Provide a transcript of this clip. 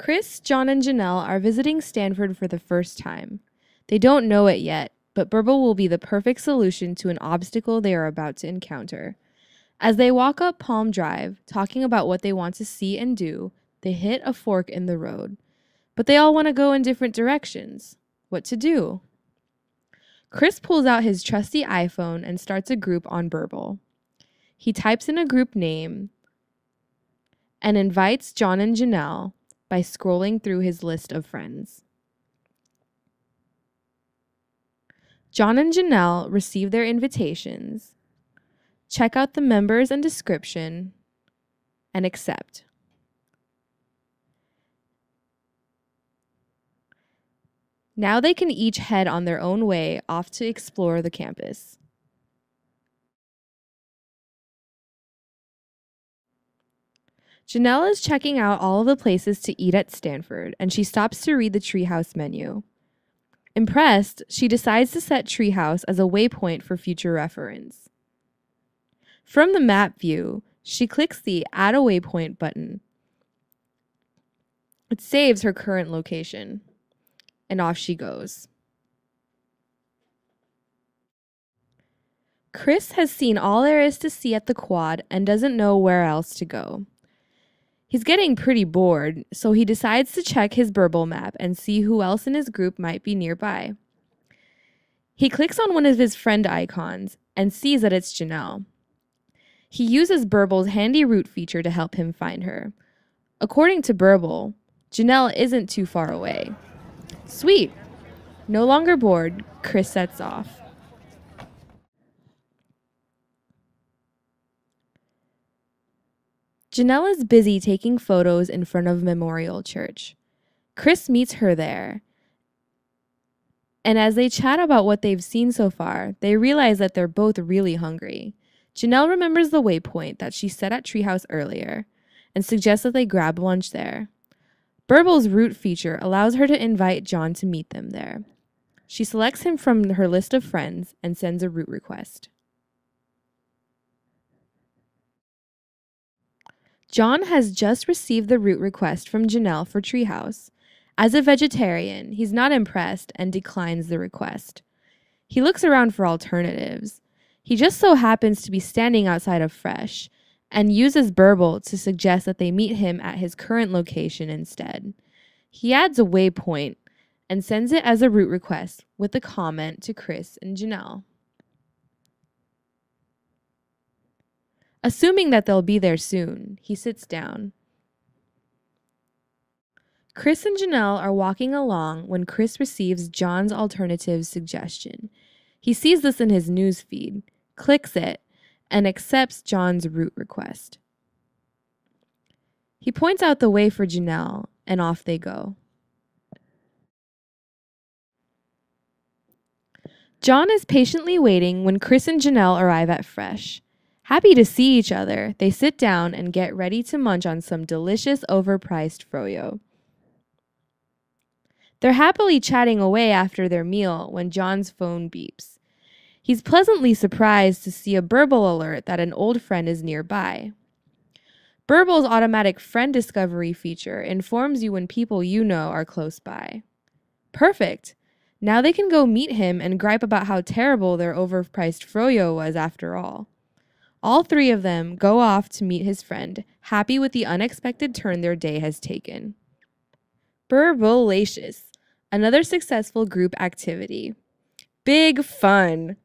Chris, John, and Janelle are visiting Stanford for the first time. They don't know it yet, but Burble will be the perfect solution to an obstacle they are about to encounter. As they walk up Palm Drive, talking about what they want to see and do, they hit a fork in the road. But they all want to go in different directions. What to do? Chris pulls out his trusty iPhone and starts a group on Burble. He types in a group name and invites John and Janelle by scrolling through his list of friends. John and Janelle receive their invitations, check out the members and description, and accept. Now they can each head on their own way off to explore the campus. Janelle is checking out all of the places to eat at Stanford, and she stops to read the treehouse menu. Impressed, she decides to set treehouse as a waypoint for future reference. From the map view, she clicks the Add a Waypoint button. It saves her current location, and off she goes. Chris has seen all there is to see at the quad and doesn't know where else to go. He's getting pretty bored, so he decides to check his Burble map and see who else in his group might be nearby. He clicks on one of his friend icons and sees that it's Janelle. He uses Burble's handy route feature to help him find her. According to Burble, Janelle isn't too far away. Sweet! No longer bored, Chris sets off. Janelle is busy taking photos in front of Memorial Church. Chris meets her there. And as they chat about what they've seen so far, they realize that they're both really hungry. Janelle remembers the waypoint that she set at Treehouse earlier and suggests that they grab lunch there. Burble's route feature allows her to invite John to meet them there. She selects him from her list of friends and sends a route request. John has just received the route request from Janelle for Treehouse. As a vegetarian, he's not impressed and declines the request. He looks around for alternatives. He just so happens to be standing outside of Fresh and uses Burble to suggest that they meet him at his current location instead. He adds a waypoint and sends it as a route request with a comment to Chris and Janelle. Assuming that they'll be there soon, he sits down. Chris and Janelle are walking along when Chris receives John's alternative suggestion. He sees this in his news feed, clicks it, and accepts John's route request. He points out the way for Janelle, and off they go. John is patiently waiting when Chris and Janelle arrive at Fresh. Happy to see each other, they sit down and get ready to munch on some delicious overpriced froyo. They're happily chatting away after their meal when John's phone beeps. He's pleasantly surprised to see a Burble alert that an old friend is nearby. Burble's automatic friend discovery feature informs you when people you know are close by. Perfect! Now they can go meet him and gripe about how terrible their overpriced froyo was after all. All three of them go off to meet his friend, happy with the unexpected turn their day has taken. Burbleacious, another successful group activity. Big fun!